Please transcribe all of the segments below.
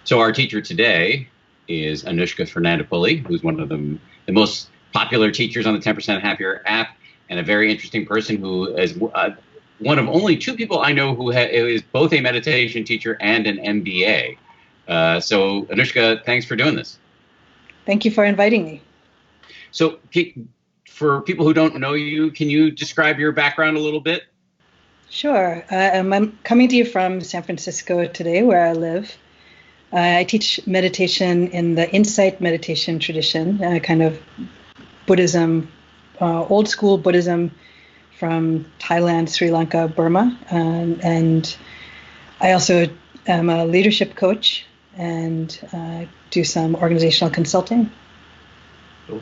So our teacher today is Anushka Fernandopulle, who's one of the most popular teachers on the 10% Happier app, and a very interesting person who is one of only two people I know who is both a meditation teacher and an MBA. So Anushka, thanks for doing this. Thank you for inviting me. So for people who don't know you, can you describe your background a little bit? Sure. I'm coming to you from San Francisco today, where I live. I teach meditation in the insight meditation tradition, kind of Buddhism, old school Buddhism from Thailand, Sri Lanka, Burma. And I also am a leadership coach and do some organizational consulting. Cool.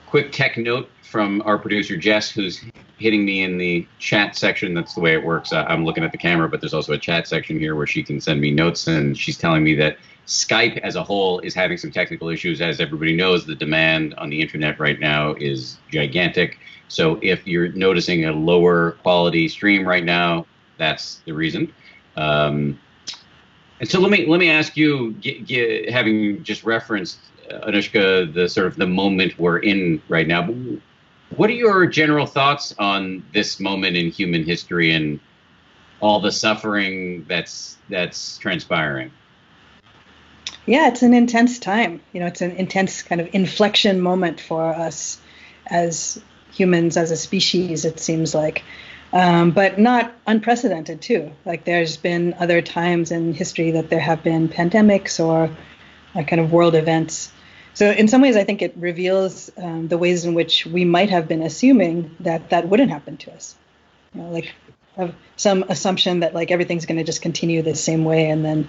Quick tech note from our producer, Jess, who's hitting me in the chat section. That's the way it works. I'm looking at the camera, but there's also a chat section here where she can send me notes. And she's telling me that Skype as a whole is having some technical issues. As everybody knows, the demand on the internet right now is gigantic. So if you're noticing a lower quality stream right now, that's the reason. And so let me ask you, having just referenced Anushka, the sort of the moment we're in right now. What are your general thoughts on this moment in human history and all the suffering that's transpiring? Yeah, it's an intense time. It's an intense kind of inflection moment for us as humans, as a species, it seems like. But not unprecedented, too. Like there's been other times in history that there have been pandemics or kind of world events. So in some ways, I think it reveals the ways in which we might have been assuming that wouldn't happen to us. Like have some assumption that like everything's going to just continue the same way. And then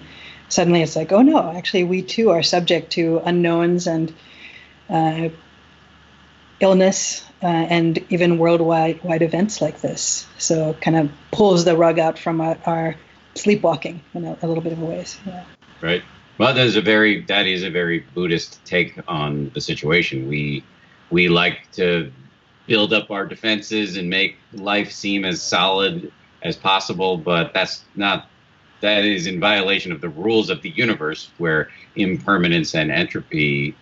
suddenly it's like, oh, no, actually, we, too, are subject to unknowns and illness and even worldwide events like this. So kind of pulls the rug out from our sleepwalking in a little bit of a ways. Yeah. Right. Well, that is a very Buddhist take on the situation. We like to build up our defenses and make life seem as solid as possible, but that is in violation of the rules of the universe, where impermanence and entropy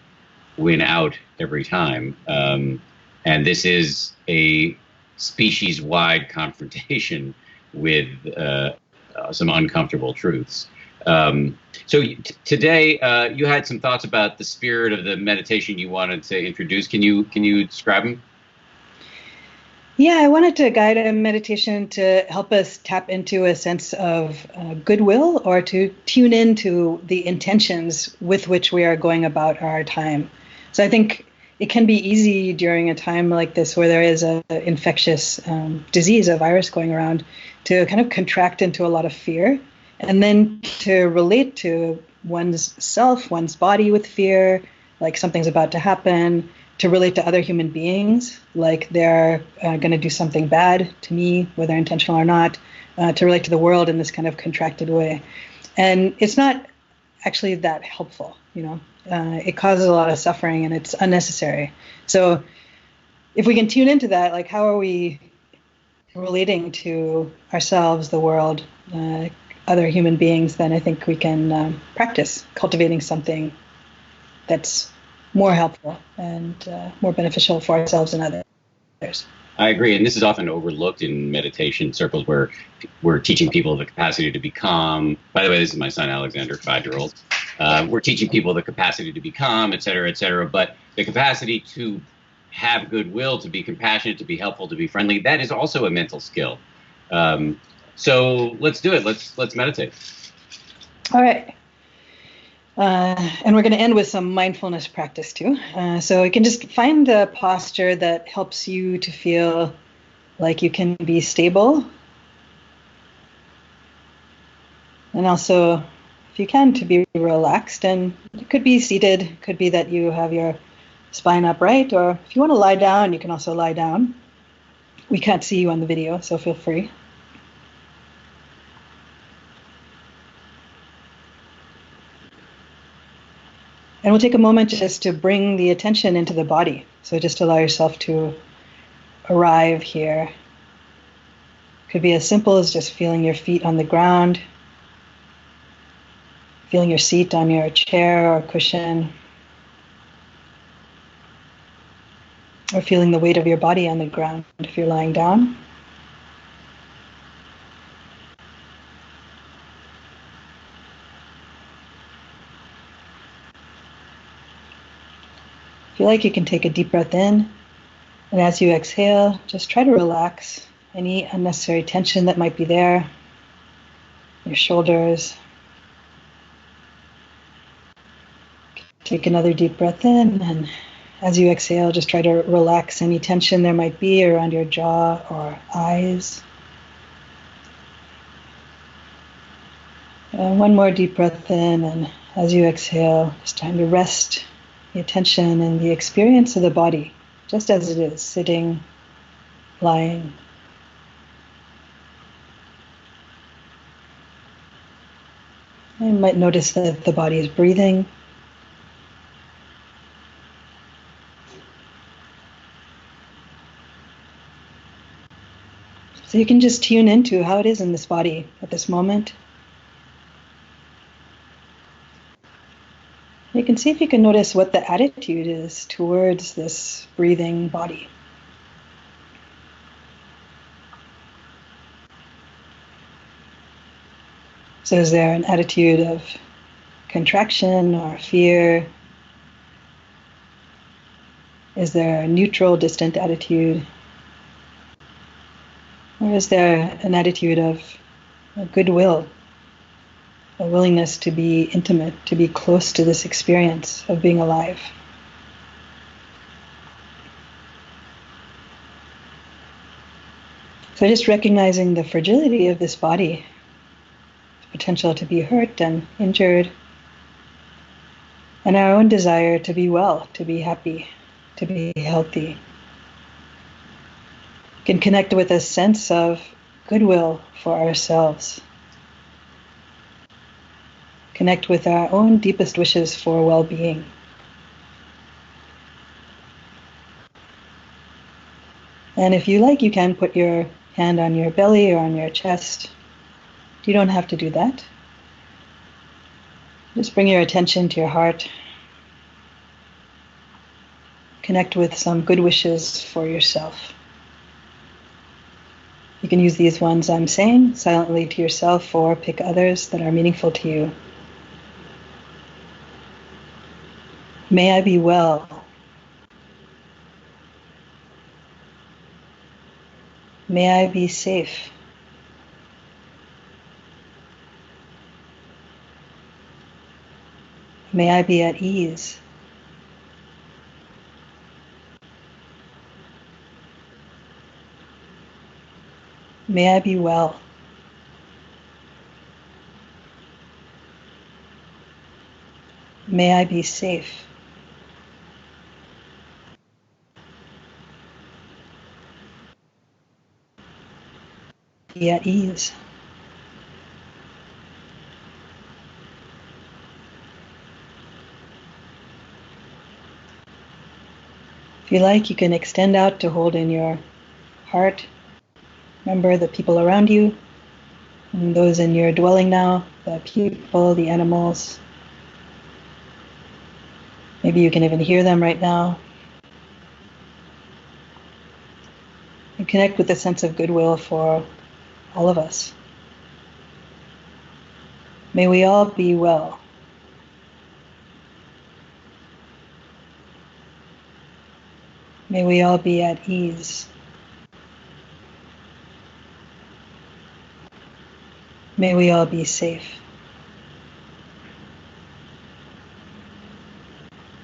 win out every time. And this is a species-wide confrontation with some uncomfortable truths. So today you had some thoughts about the spirit of the meditation you wanted to introduce. Can you describe them? Yeah, I wanted to guide a meditation to help us tap into a sense of goodwill, or to tune into the intentions with which we are going about our time. So I think it can be easy during a time like this where there is an infectious disease, a virus going around, to kind of contract into a lot of fear, and then to relate to one's self, one's body with fear, like something's about to happen, to relate to other human beings, like they're going to do something bad to me, whether intentional or not, to relate to the world in this kind of contracted way. And it's not actually that helpful, it causes a lot of suffering and it's unnecessary. So if we can tune into that, like how are we relating to ourselves, the world, other human beings, then I think we can practice cultivating something that's more helpful and more beneficial for ourselves and others. I agree. And this is often overlooked in meditation circles where we're teaching people the capacity to be calm. By the way, this is my son, Alexander, 5-year-old. We're teaching people the capacity to be calm, et cetera, but the capacity to have goodwill, to be compassionate, to be helpful, to be friendly, that is also a mental skill. So let's do it. Let's meditate. All right. And we're going to end with some mindfulness practice too. So you can just find a posture that helps you to feel like you can be stable. And also, if you can, to be relaxed. And you could be seated. It could be that you have your spine upright. Or if you want to lie down, you can also lie down. We can't see you on the video, so feel free. And we'll take a moment just to bring the attention into the body. So just allow yourself to arrive here. Could be as simple as just feeling your feet on the ground. Feeling your seat on your chair or cushion, or feeling the weight of your body on the ground if you're lying down. Feel like you can take a deep breath in, and as you exhale, just try to relax any unnecessary tension that might be there, your shoulders. Take another deep breath in, and as you exhale, just try to relax any tension there might be around your jaw or eyes. And one more deep breath in, and as you exhale, it's time to rest the attention and the experience of the body, just as it is, sitting, lying. You might notice that the body is breathing. So you can just tune into how it is in this body at this moment. You can see if you can notice what the attitude is towards this breathing body. So is there an attitude of contraction or fear? Is there a neutral, distant attitude? Or is there an attitude of goodwill, a willingness to be intimate, to be close to this experience of being alive? So just recognizing the fragility of this body, the potential to be hurt and injured, and our own desire to be well, to be happy, to be healthy. Can connect with a sense of goodwill for ourselves. Connect with our own deepest wishes for well-being. And if you like, you can put your hand on your belly or on your chest. You don't have to do that. Just bring your attention to your heart. Connect with some good wishes for yourself. You can use these ones I'm saying silently to yourself, or pick others that are meaningful to you. May I be well. May I be safe. May I be at ease. May I be well. May I be safe. Be at ease. If you like, you can extend out to hold in your heart. Remember the people around you, and those in your dwelling now, the people, the animals. Maybe you can even hear them right now. And connect with a sense of goodwill for all of us. May we all be well. May we all be at ease. May we all be safe.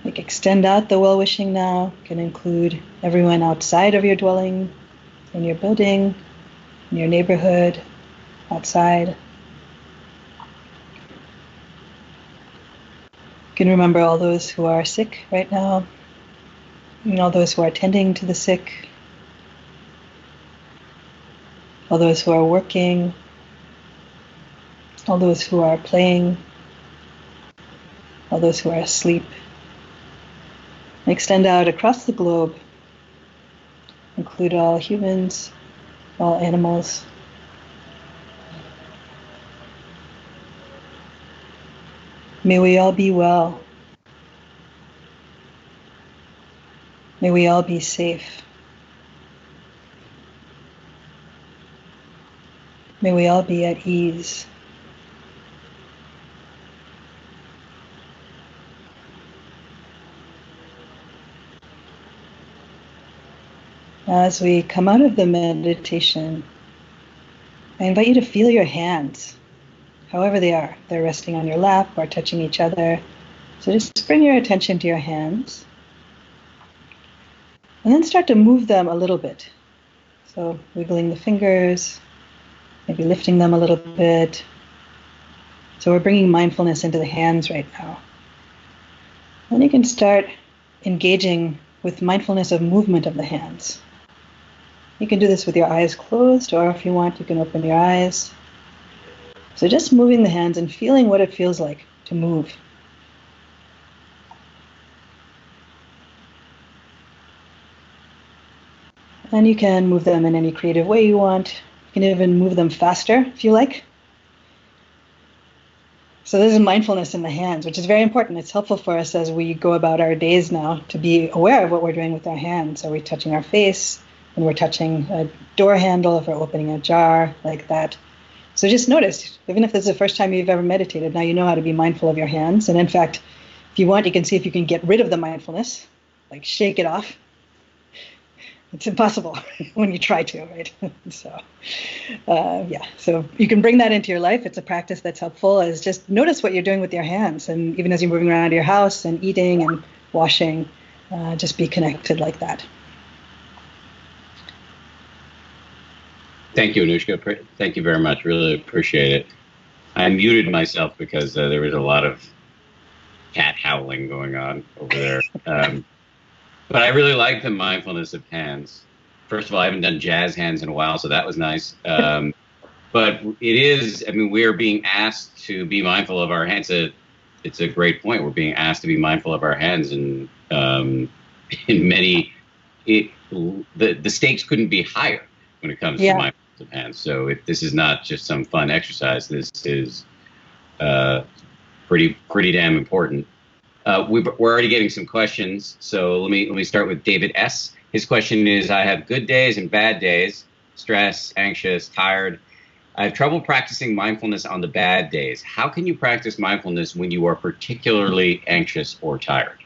Extend out the well-wishing now. Can include everyone outside of your dwelling, in your building, in your neighborhood, outside. You can remember all those who are sick right now, and all those who are tending to the sick, all those who are working, all those who are playing, all those who are asleep. Extend out across the globe. Include all humans, all animals. May we all be well. May we all be safe. May we all be at ease. Now, as we come out of the meditation, I invite you to feel your hands, however they are. They're resting on your lap or touching each other. So just bring your attention to your hands. And then start to move them a little bit. So wiggling the fingers, maybe lifting them a little bit. So we're bringing mindfulness into the hands right now. Then you can start engaging with mindfulness of movement of the hands. You can do this with your eyes closed, or if you want, you can open your eyes. So just moving the hands and feeling what it feels like to move. And you can move them in any creative way you want. You can even move them faster if you like. So this is mindfulness in the hands, which is very important. It's helpful for us as we go about our days now to be aware of what we're doing with our hands. Are we touching our face? When we're touching a door handle, if we're opening a jar, like that. So just notice, even if this is the first time you've ever meditated, now you know how to be mindful of your hands. And in fact, if you want, you can see if you can get rid of the mindfulness, like shake it off. It's impossible when you try to, right? So you can bring that into your life. It's a practice that's helpful, is just notice what you're doing with your hands. And even as you're moving around your house and eating and washing, just be connected like that. Thank you, Anoushka. Thank you very much. Really appreciate it. I muted myself because there was a lot of cat howling going on over there. But I really like the mindfulness of hands. First of all, I haven't done jazz hands in a while, so that was nice. But it is, I mean, we are being asked to be mindful of our hands. It's a great point. We're being asked to be mindful of our hands, and in many, the stakes couldn't be higher when it comes to mindfulness of hands. So this is not just some fun exercise. This is pretty damn important. We're already getting some questions, so let me start with David S. His question is: I have good days and bad days, stress, anxious, tired. I have trouble practicing mindfulness on the bad days. How can you practice mindfulness when you are particularly anxious or tired?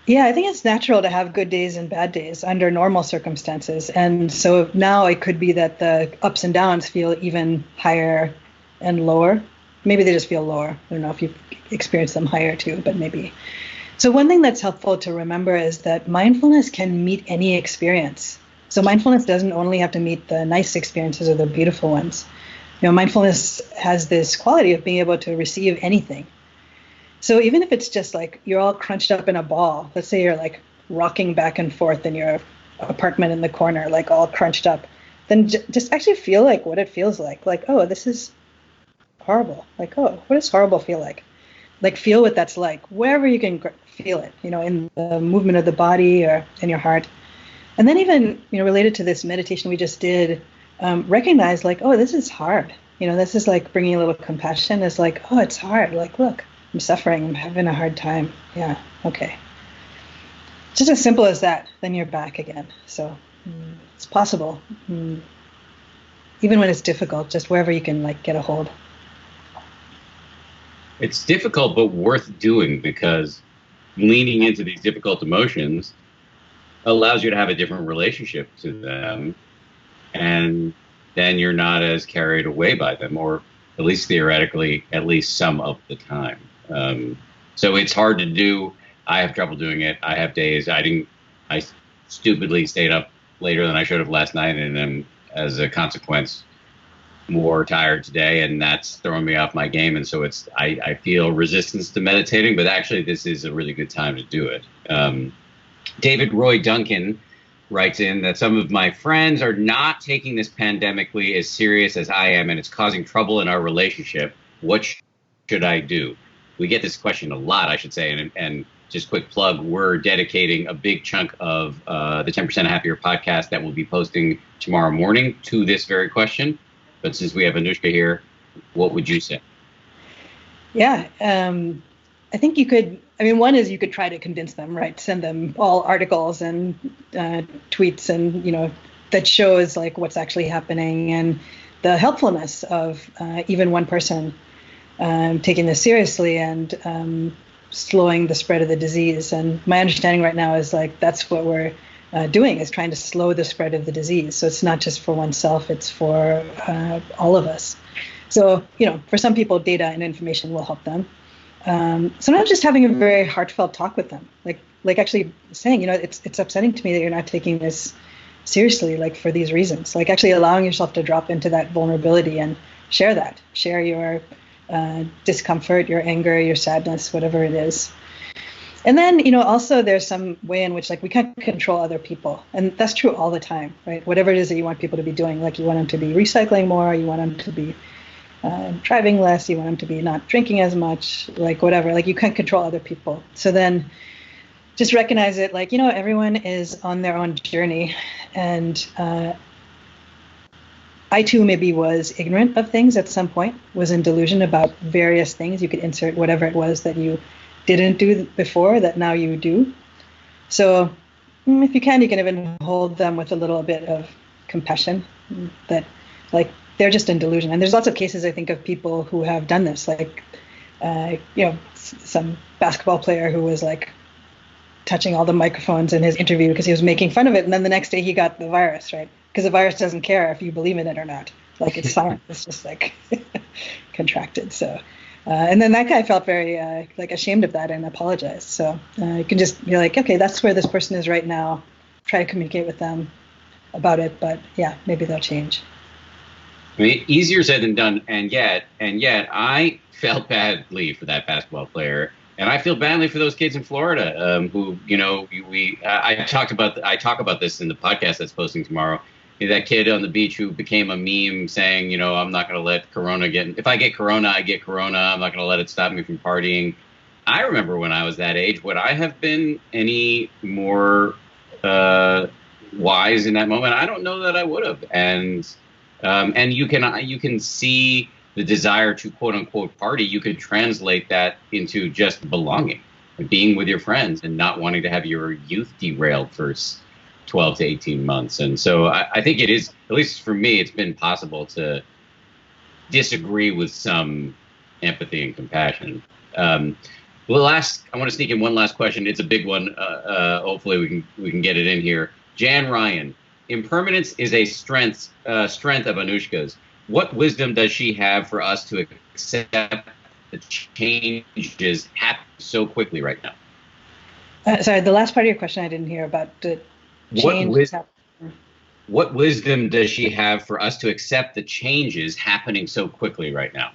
Yeah, I think it's natural to have good days and bad days under normal circumstances. And so now it could be that the ups and downs feel even higher and lower. Maybe they just feel lower. I don't know if you've experienced them higher too, but maybe. So one thing that's helpful to remember is that mindfulness can meet any experience. So mindfulness doesn't only have to meet the nice experiences or the beautiful ones. You know, mindfulness has this quality of being able to receive anything. So even if it's just like you're all crunched up in a ball, let's say you're like rocking back and forth in your apartment in the corner, like all crunched up, then just actually feel like what it feels like. Like, oh, this is horrible. Like, oh, what does horrible feel like? Like, feel what that's like, wherever you can feel it, you know, in the movement of the body or in your heart. And then even, you know, related to this meditation we just did, recognize like, oh, this is hard. You know, this is like bringing a little compassion. It's like, oh, it's hard. Like, look, I'm suffering. I'm having a hard time. Yeah. Okay. Just as simple as that. Then you're back again. So it's possible. Even when it's difficult, just wherever you can like get a hold. It's difficult, but worth doing, because leaning into these difficult emotions allows you to have a different relationship to them. And then you're not as carried away by them, or at least theoretically, at least some of the time. So it's hard to do. I have trouble doing it. I have days I stupidly stayed up later than I should have last night, and am, as a consequence, more tired today, and that's throwing me off my game. And so I feel resistance to meditating, but actually this is a really good time to do it. David Roy Duncan writes in that some of my friends are not taking this pandemically as serious as I am, and it's causing trouble in our relationship. What should I do? We get this question a lot, I should say, and just quick plug, we're dedicating a big chunk of the 10% Happier podcast that we'll be posting tomorrow morning to this very question. But since we have Anoushka here, what would you say? Yeah. I think you could, I mean, one is you could try to convince them, right? Send them all articles and tweets and, that shows like what's actually happening and the helpfulness of even one person taking this seriously and slowing the spread of the disease. And my understanding right now is like that's what we're doing, is trying to slow the spread of the disease. So it's not just for oneself, it's for all of us. So, for some people, data and information will help them. Sometimes just having a very heartfelt talk with them, like actually saying, it's upsetting to me that you're not taking this seriously, like for these reasons, like actually allowing yourself to drop into that vulnerability and share your discomfort, your anger, your sadness, whatever it is. And then, also there's some way in which like we can't control other people. And that's true all the time, right? Whatever it is that you want people to be doing, like you want them to be recycling more, you want them to be driving less, you want them to be not drinking as much, like whatever, like you can't control other people. So then just recognize it, like, everyone is on their own journey. And I too maybe was ignorant of things at some point, was in delusion about various things. You could insert whatever it was that you didn't do before that now you do. So if you can even hold them with a little bit of compassion, that like they're just in delusion. And there's lots of cases, I think, of people who have done this, like, some basketball player who was like touching all the microphones in his interview because he was making fun of it. And then the next day he got the virus, right? Because the virus doesn't care if you believe in it or not. Like it's science, it's just like contracted. So, and then that guy felt very like ashamed of that and apologized. So you can just be like, okay, that's where this person is right now. Try to communicate with them about it. But yeah, maybe they'll change. I mean, easier said than done, and yet, I felt badly for that basketball player, and I feel badly for those kids in Florida who, I talk about this in the podcast that's posting tomorrow. That kid on the beach who became a meme saying, I'm not going to let Corona if I get Corona, I get Corona. I'm not going to let it stop me from partying. I remember when I was that age, would I have been any more wise in that moment? I don't know that I would have, and you can see the desire to quote unquote party. You could translate that into just belonging, being with your friends, and not wanting to have your youth derailed for 12 to 18 months. And so I think it is, at least for me, it's been possible to disagree with some empathy and compassion. I want to sneak in one last question. It's a big one. Hopefully we can get it in here. Jan Ryan. Impermanence is a strength of Anoushka's. What wisdom does she have for us to accept the changes happen so quickly right now? Sorry, the last part of your question I didn't hear about the change. What wisdom does she have for us to accept the changes happening so quickly right now?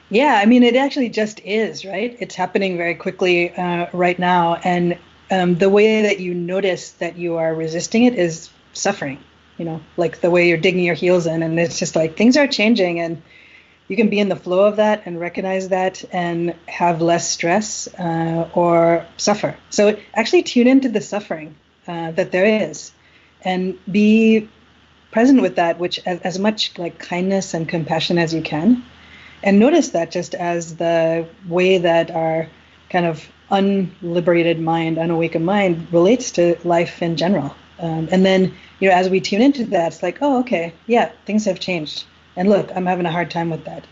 Yeah, I mean, it actually just is, right? It's happening very quickly right now. And the way that you notice that you are resisting it is suffering, like the way you're digging your heels in, and it's just like things are changing, and you can be in the flow of that and recognize that and have less stress or suffer. So actually tune into the suffering that there is and be present with that, which as much like kindness and compassion as you can, and notice that just as the way that our kind of unliberated mind, unawakened mind relates to life in general. And then, as we tune into that, it's like, oh, okay, yeah, things have changed. And look, I'm having a hard time with that.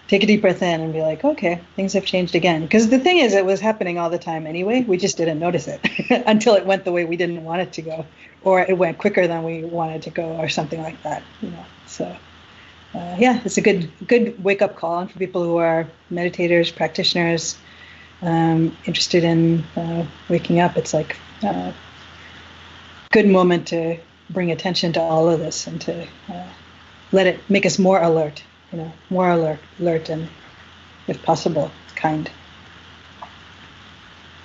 Take a deep breath in and be like, okay, things have changed again. Because the thing is, it was happening all the time anyway. We just didn't notice it until it went the way we didn't want it to go, or it went quicker than we wanted to go, or something like that. So it's a good wake-up call. And for people who are meditators, practitioners, interested in waking up, it's like a good moment to bring attention to all of this and to let it make us more alert, and if possible, kind.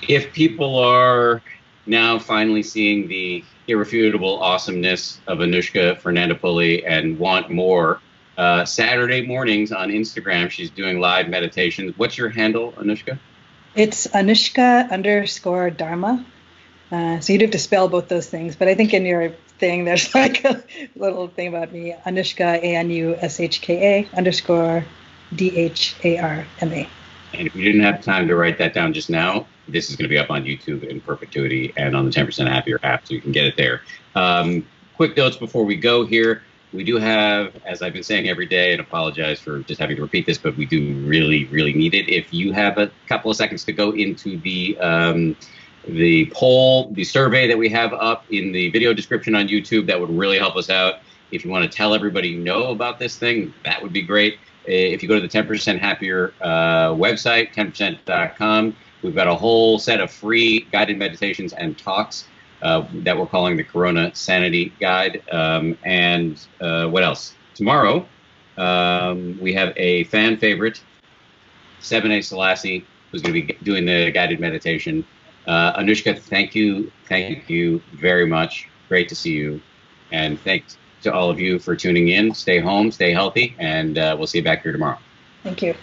If people are now finally seeing the irrefutable awesomeness of Anushka Fernandopulle and want more, Saturday mornings on Instagram, she's doing live meditations. What's your handle, Anoushka? It's Anushka_Dharma. So you'd have to spell both those things. But I think in your thing, there's like a little thing about me, Anushka, ANUSHKA Dharma. And if you didn't have time to write that down just now, this is going to be up on YouTube in perpetuity and on the 10% Happier app, so you can get it there. Quick notes before we go here. We do have, as I've been saying every day, and apologize for just having to repeat this, but we do really, really need it. If you have a couple of seconds to go into the poll, the survey that we have up in the video description on YouTube, that would really help us out. If you want to tell everybody you know about this thing, that would be great. If you go to the 10% Happier website, 10%.com, we've got a whole set of free guided meditations and talks that we're calling the Corona Sanity Guide. And what else? Tomorrow, we have a fan favorite, 7A Selassie, who's going to be doing the guided meditation. Anoushka, thank you very much. Great to see you. And thanks to all of you for tuning in. Stay home, stay healthy, and we'll see you back here tomorrow. Thank you.